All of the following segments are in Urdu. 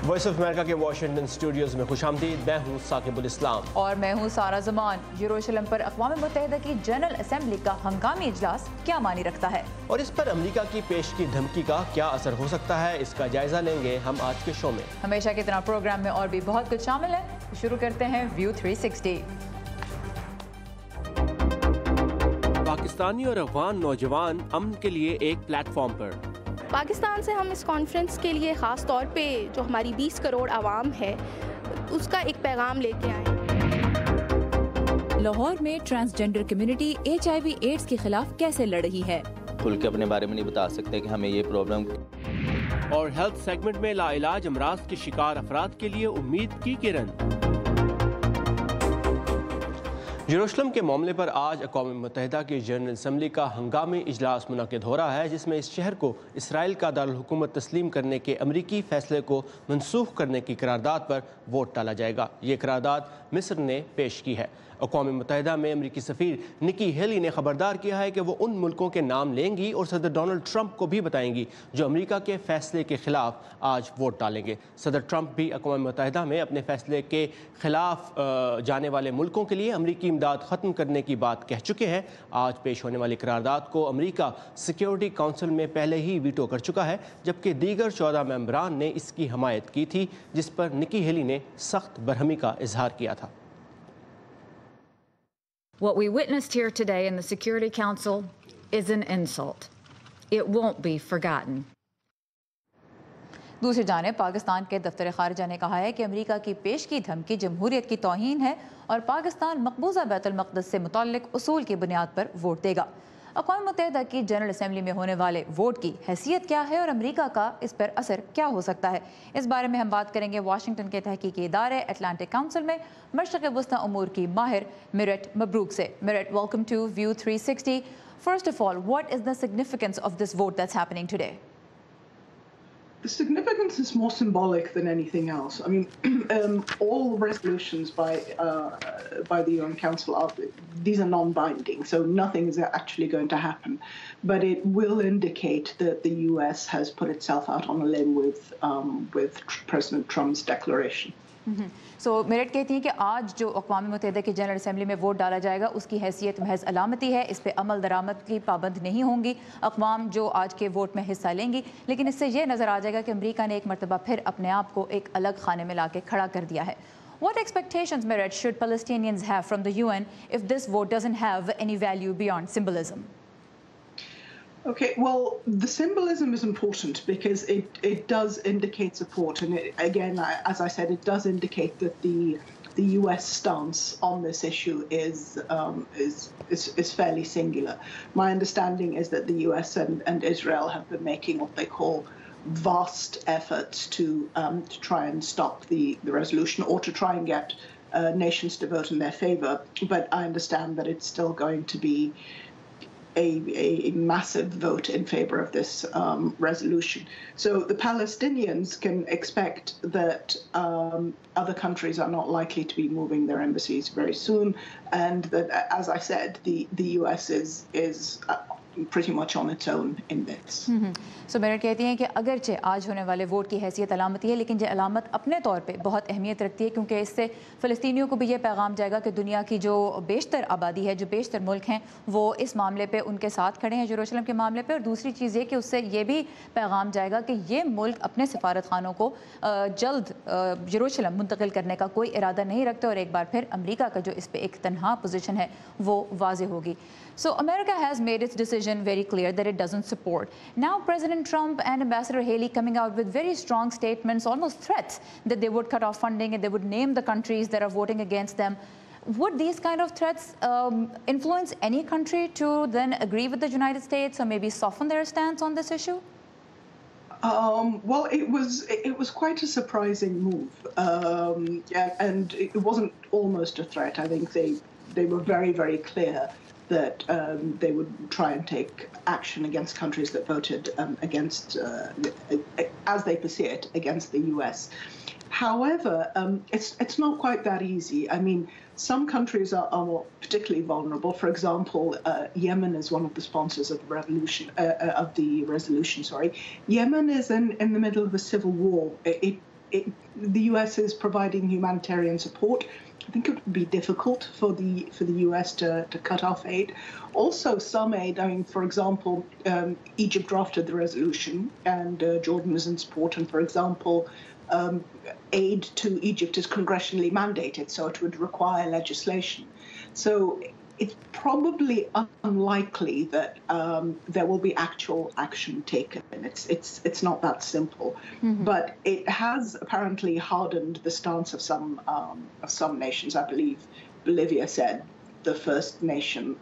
وائس آف امریکہ کے واشنگٹن اسٹوڈیوز میں خوشامدید. میں ہوں ثاقب الاسلام اور میں ہوں سارا زمان. یروشلم پر اقوام متحدہ کی جنرل اسمبلی کا ہنگامی اجلاس کیا معنی رکھتا ہے اور اس پر امریکہ کی پیش کی دھمکی کا کیا اثر ہو سکتا ہے، اس کا جائزہ لیں گے ہم آج کے شو میں. ہمیشہ کی طرح پروگرام میں اور بھی بہت کچھ شامل ہے. شروع کرتے ہیں ویو 360. پاکستانی اور افغان نوجوان امن کے لیے ایک پلیٹ فارم پر. پاکستان سے ہم اس کانفرنس کے لیے خاص طور پہ جو ہماری 20 کروڑ عوام ہے اس کا ایک پیغام لے کے آئے. لاہور میں ٹرانسجینڈر کمیونٹی HIV ایڈز کے خلاف کیسے لڑ رہی ہے. کھل کے اپنے بارے میں نہیں بتا سکتے کہ ہمیں یہ پرابلم. اور ہیلتھ سیگمنٹ میں لا علاج امراض کے شکار افراد کے لیے امید کی کرن. یروشلم کے معاملے پر آج اقوام متحدہ کی جنرل اسمبلی کا ہنگامی اجلاس منعقد ہو رہا ہے، جس میں اس شہر کو اسرائیل کا دارالحکومت تسلیم کرنے کے امریکی فیصلے کو منسوخ کرنے کی قرارداد پر ووٹ ڈالا جائے گا. یہ قرارداد مصر نے پیش کی ہے. اقوام متحدہ میں امریکی سفیر نکی ہیلی نے خبردار کیا ہے کہ وہ ان ملکوں کے نام لیں گی اور صدر ڈونلڈ ٹرمپ کو بھی بتائیں گی جو امریکہ کے فیصلے کے خلاف آج ووٹ ڈالیں گے. صدر ٹرمپ بھی اقوام متحدہ میں اپنے فیصلے کے خلاف جانے والے ملکوں کے لیے امریکی امداد ختم کرنے کی بات کہہ چکے ہیں. آج پیش ہونے والی قرارداد کو امریکہ سیکیورٹی کونسل میں پہلے ہی ویٹو کر چکا ہے، جبکہ دیگر 14 ممبران نے اس کی حمایت کی تھی، جس پر نکی ہیلی نے سخت برہمی کا اظہار کیا تھا. What we witnessed here today in the Security Council is an insult. It won't be forgotten. دوسری جانب پاکستان کے دفتر خارجہ نے کہا ہے کہ امریکہ کی پیش کی دھمکی جمہوریت کی توہین ہے اور پاکستان مقبوضہ بیت المقدس سے متعلق اصول کی بنیاد پر ووٹ دے گا. اقوام متحدہ کی جنرل اسمبلی میں ہونے والے ووٹ کی حیثیت کیا ہے اور امریکہ کا اس پر اثر کیا ہو سکتا ہے، اس بارے میں ہم بات کریں گے واشنگٹن کے تحقیقی ادارے اٹلانٹک کونسل میں مشرق وسطی امور کی ماہر میرٹ مبروک سے. Merit, welcome to View 360. First of all, what is the significance of this vote that's happening today? The significance is more symbolic than anything else. I mean, all resolutions by the UN Council these are non-binding, so nothing is actually going to happen. But it will indicate that the US has put itself out on a limb with President Trump's declaration. So merit کہتی ہیں کہ آج جو اقوام متحدہ کی جنرل اسمبلی میں ووٹ ڈالا جائے گا اس کی حیثیت محض علامتی ہے، اس پہ عمل درآمد کی پابند نہیں ہوں گی اقوام جو آج کے ووٹ میں حصہ لیں گی، لیکن اس سے یہ نظر آ جائے گا کہ امریکہ نے ایک مرتبہ پھر اپنے آپ کو ایک الگ خانے میں لا کے کھڑا کر دیا ہے. What expectations, Merit, should Palestinians have from the UN if this vote doesn't have any value beyond symbolism? Okay, well, the symbolism is important because it does indicate support, and again, as I said, it does indicate that the US stance on this issue is fairly singular. My understanding is that the US and Israel have been making what they call vast efforts to try and stop the resolution or to try and get nations to vote in their favor. But I understand that it's still going to be a massive vote in favor of this resolution. So the Palestinians can expect that other countries are not likely to be moving their embassies very soon, and that, as I said, the US is pretty much on its own in this. So merit کہتی ہیں کہ اگرچہ آج ہونے والے ووٹ کی حیثیت علامتی ہے، لیکن یہ علامت اپنے طور پہ بہت اہمیت رکھتی ہے، کیونکہ اس سے فلسطینیوں کو بھی یہ پیغام جائے گا کہ دنیا کی جو بیشتر آبادی ہے، جو بیشتر ملک ہیں، وہ اس معاملے پہ ان کے ساتھ کھڑے ہیں یروشلم کے معاملے پہ. اور دوسری چیز یہ کہ اس سے یہ بھی پیغام جائے گا کہ یہ ملک اپنے سفارت خانوں کو جلد یروشلم منتقل کرنے کا کوئی ارادہ نہیں رکھتے، اور ایک بار پھر امریکہ کا جو اس پہ ایک تنہا پوزیشن ہے وہ واضح ہوگی. So America has made its decision very clear that it doesn't support. Now President Trump and Ambassador Haley coming out with very strong statements, almost threats, that they would cut off funding and they would name the countries that are voting against them. Would these kind of threats influence any country to then agree with the United States or maybe soften their stance on this issue? Well, it was quite a surprising move, and it wasn't almost a threat. I think they were very, very clear that they would try and take action against countries that voted against, as they perceive it, against the US. However, it's not quite that easy. I mean, some countries are more particularly vulnerable. For example, Yemen is one of the sponsors of the resolution. Yemen is in the middle of a civil war. It the US is providing humanitarian support. I think it would be difficult for the US to cut off aid. Also, some aid, I mean, for example, Egypt drafted the resolution and Jordan is in support. And for example, aid to Egypt is congressionally mandated, so it would require legislation. So it's probably unlikely that there will be actual action taken. It's not that simple, but it has apparently hardened the stance of some nations. I believe Bolivia said the first name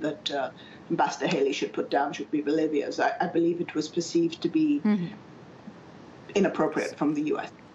that Ambassador Haley should put down should be Bolivia's. I believe it was perceived to be inappropriate from the US.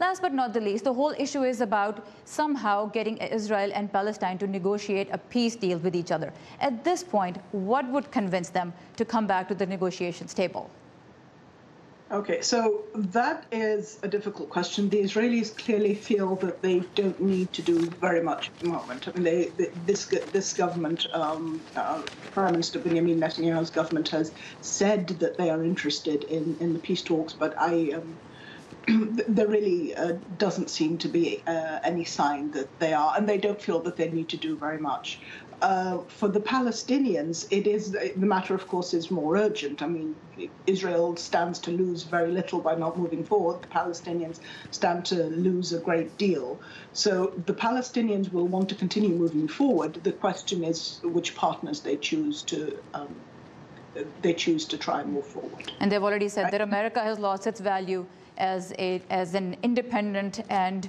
Last but not the least, the whole issue is about somehow getting Israel and Palestine to negotiate a peace deal with each other. At this point, what would convince them to come back to the negotiations table? Okay, so that is a difficult question. The Israelis clearly feel that they don't need to do very much at the moment. I mean, this government, Prime Minister Benjamin Netanyahu's government has said that they are interested in the peace talks, but there really doesn't seem to be any sign that they are, and they don't feel that they need to do very much. For the Palestinians, the matter, of course, is more urgent. I mean, Israel stands to lose very little by not moving forward. The Palestinians stand to lose a great deal. So the Palestinians will want to continue moving forward. The question is which partners they choose to try and move forward. And they've already said that America has lost its value as an independent and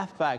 AFPAC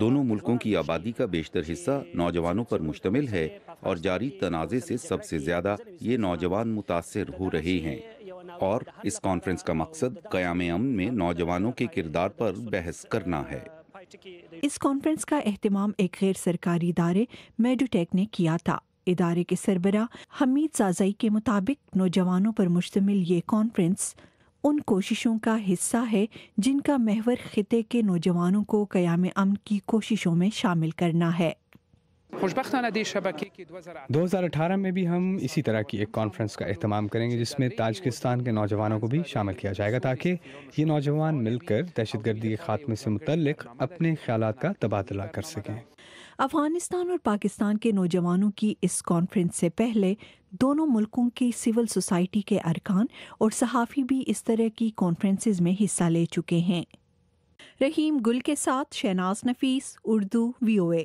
دونوں ملکوں کی آبادی کا بیشتر حصہ نوجوانوں پر مشتمل ہے اور جاری تنازع سے سب سے زیادہ یہ نوجوان متاثر ہو رہے ہیں، اور اس کانفرنس کا مقصد قیام امن میں نوجوانوں کے کردار پر بحث کرنا ہے۔ اس کانفرنس کا اہتمام ایک غیر سرکاری ادارے میڈوٹیک نے کیا تھا۔ ادارے کے سربراہ حمید زازئی کے مطابق نوجوانوں پر مشتمل یہ کانفرنس ان کوششوں کا حصہ ہے جن کا محور خطے کے نوجوانوں کو قیام امن کی کوششوں میں شامل کرنا ہے۔ 2018 میں بھی ہم اسی طرح کی ایک کانفرنس کا اہتمام کریں گے جس میں تاجکستان کے نوجوانوں کو بھی شامل کیا جائے گا تاکہ یہ نوجوان مل کر دہشت گردی کے خاتمے سے متعلق اپنے خیالات کا تبادلہ کر سکیں۔ افغانستان اور پاکستان کے نوجوانوں کی اس کانفرنس سے پہلے دونوں ملکوں کی سول سوسائٹی کے ارکان اور صحافی بھی اس طرح کی کانفرنسز میں حصہ لے چکے ہیں۔ رحیم گل کے ساتھ شہناز نفیس، اردو VOA۔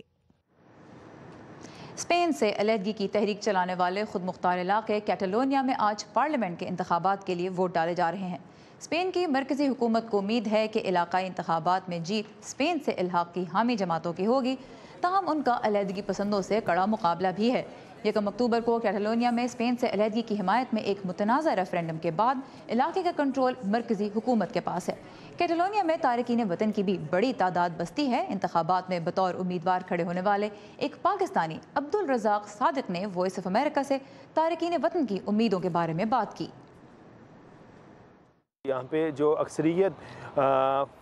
اسپین سے علیحدگی کی تحریک چلانے والے خود مختار علاقے کیٹالونیا میں آج پارلیمنٹ کے انتخابات کے لیے ووٹ ڈالے جا رہے ہیں۔ اسپین کی مرکزی حکومت کو امید ہے کہ علاقائی انتخابات میں جیت اسپین سے الحاق کی حامی جماعتوں کی ہوگی، تاہم ان کا علیحدگی پسندوں سے کڑا مقابلہ بھی ہے۔ 1 اکتوبر کو کیٹالونیا میں اسپین سے علیحدگی کی حمایت میں ایک متنازع ریفرینڈم کے بعد علاقے کا کنٹرول مرکزی حکومت کے پاس ہے۔ کیٹالونیا میں تارکین وطن کی بھی بڑی تعداد بستی ہے۔ انتخابات میں بطور امیدوار کھڑے ہونے والے ایک پاکستانی عبدالرزاق صادق نے وائس آف امریکہ سے تارکین وطن کی امیدوں کے بارے میں بات کی۔ یہاں پہ جو اکثریت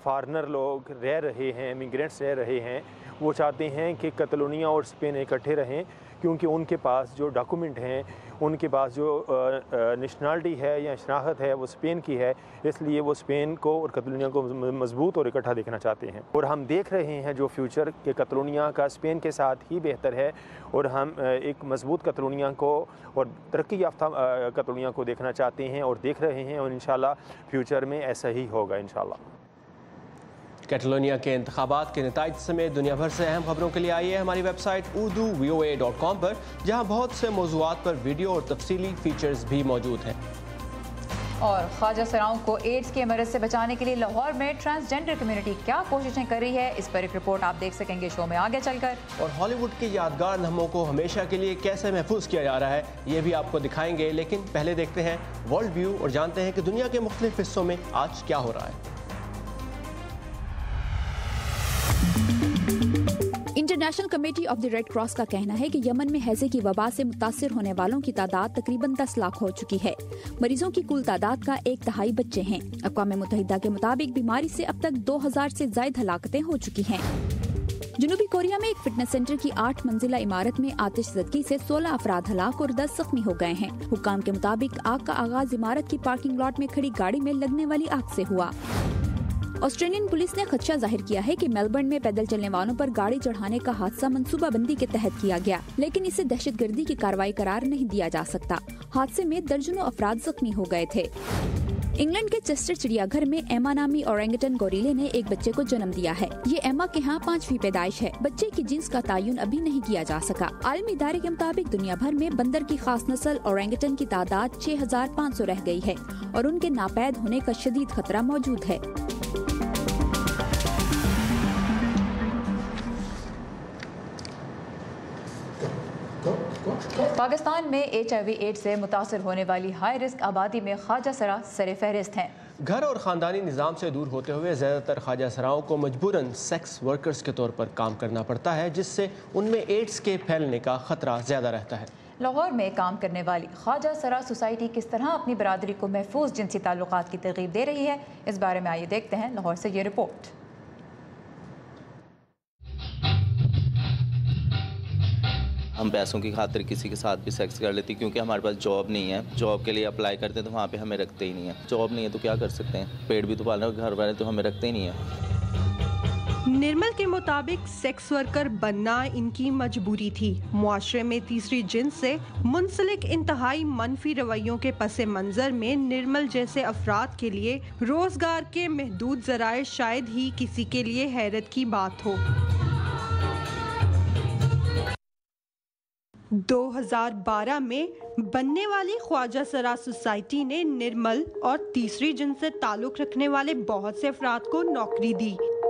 فارنر لوگ رہ رہے ہیں، امیگرینٹس رہ رہے ہیں، وہ چاہتے ہیں کہ کیٹالونیا اور اسپین اکٹھے رہیں، کیونکہ ان کے پاس جو ڈاکومنٹ ہیں، ان کے پاس جو نیشنلٹی ہے یا شناخت ہے وہ اسپین کی ہے، اس لیے وہ اسپین کو اور کیٹالونیا کو مضبوط اور اکٹھا دیکھنا چاہتے ہیں۔ اور ہم دیکھ رہے ہیں جو فیوچر کہ کیٹالونیا کا اسپین کے ساتھ ہی بہتر ہے، اور ہم ایک مضبوط کیٹالونیا کو اور ترقی یافتہ کیٹالونیا کو دیکھنا چاہتے ہیں اور دیکھ رہے ہیں، اور انشاءاللہ فیوچر میں ایسا ہی ہوگا انشاءاللہ۔ کیٹالونیا کے انتخابات کے نتائج سمیت دنیا بھر سے اہم خبروں کے لیے آئیے ہماری ویب سائٹ urduvoa.com پر، جہاں بہت سے موضوعات پر ویڈیو اور تفصیلی فیچرز بھی موجود ہیں۔ اور خواجہ سراؤں کو ایڈز کے مرض سے بچانے کے لیے لاہور میں ٹرانسجینڈر کمیونٹی کیا کوششیں کر رہی ہے، اس پر ایک رپورٹ آپ دیکھ سکیں گے شو میں آگے چل کر۔ اور ہالی ووڈ کے یادگار لمحوں کو ہمیشہ کے لیے کیسے محفوظ کیا جا رہا ہے یہ بھی آپ کو دکھائیں گے، لیکن پہلے دیکھتے ہیں ورلڈ ویو اور جانتے ہیں کہ دنیا کے مختلف حصوں میں آج کیا ہو رہا ہے۔ International committee of the Red Cross کا کہنا ہے کہ یمن میں ہیضے کی وبا سے متاثر ہونے والوں کی تعداد تقریباً 10 لاکھ ہو چکی ہے۔ مریضوں کی کل تعداد کا 1/3 بچے ہیں۔ اقوام متحدہ کے مطابق بیماری سے اب تک 2000 سے زائد ہلاکتیں ہو چکی ہیں۔ جنوبی کوریا میں ایک فٹنس سینٹر کی 8 منزلہ عمارت میں آتش زدگی سے 16 افراد ہلاک اور 10 زخمی ہو گئے ہیں۔ حکام کے مطابق آگ کا آغاز عمارت کی پارکنگ لاٹ میں کھڑی گاڑی میں لگنے والی آگ سے ہوا۔ آسٹریلین پولیس نے خدشہ ظاہر کیا ہے کہ میلبرن میں پیدل چلنے والوں پر گاڑی چڑھانے کا حادثہ منصوبہ بندی کے تحت کیا گیا، لیکن اسے دہشت گردی کی کارروائی قرار نہیں دیا جا سکتا۔ حادثے میں درجنوں افراد زخمی ہو گئے تھے۔ انگلینڈ کے چیسٹر چڑیا گھر میں ایما نامی اورینگٹن گوریلے نے ایک بچے کو جنم دیا ہے۔ یہ ایما کے ہاں 5ویں پیدائش ہے۔ بچے کی جنس کا تعین ابھی نہیں کیا جا سکا۔ عالمی ادارے کے مطابق دنیا بھر میں بندر کی خاص نسل اورینگٹن کی تعداد 6500 رہ گئی ہے اور ان کے ناپید ہونے کا شدید خطرہ موجود ہے۔ پاکستان میں HIV ایڈز سے متاثر ہونے والی ہائی رسک آبادی میں خواجہ سرا سر فہرست ہیں۔ گھر اور خاندانی نظام سے دور ہوتے ہوئے زیادہ تر خواجہ سراؤں کو مجبوراً سیکس ورکرز کے طور پر کام کرنا پڑتا ہے، جس سے ان میں ایڈز کے پھیلنے کا خطرہ زیادہ رہتا ہے۔ لاہور میں کام کرنے والی خواجہ سرا سوسائٹی کس طرح اپنی برادری کو محفوظ جنسی تعلقات کی ترغیب دے رہی ہے، اس بارے میں آئیے دیکھتے ہیں لاہور سے یہ رپورٹ۔ ہم پیسوں کی خاطر کسی کے ساتھ بھی سیکس کر لیتی، کیونکہ ہمارے پاس جاب نہیں ہے۔ جاب کے لیے اپلائی کرتے ہیں تو وہاں پہ ہمیں رکھتے ہی نہیں ہے۔ جاب نہیں ہے تو کیا کر سکتے ہیں، پیٹ بھی تو پالنا ہے، گھر والے تو ہمیں رکھتے ہی نہیں ہیں۔ نرمل کے مطابق سیکس ورکر بننا ان کی مجبوری تھی۔ معاشرے میں تیسری جنس سے منسلک انتہائی منفی رویوں کے پس منظر میں نرمل جیسے افراد کے لیے روزگار کے محدود ذرائع شاید ہی کسی کے لیے حیرت کی بات ہو۔ 2012 میں بننے والی خواجہ سرا سوسائٹی نے نرمل اور تیسری جنس سے تعلق رکھنے والے بہت سے افراد کو نوکری دی۔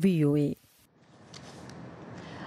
VOA।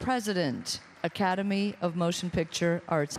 President, Academy of Motion Picture Arts।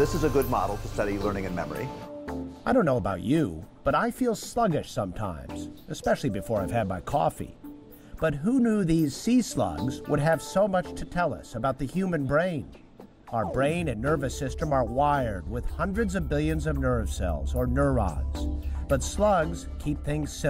This is a good model to study learning and memory. I don't know about you, but I feel sluggish sometimes, especially before I've had my coffee. But who knew these sea slugs would have so much to tell us about the human brain? Our brain and nervous system are wired with hundreds of billions of nerve cells, or neurons. But slugs keep things simple.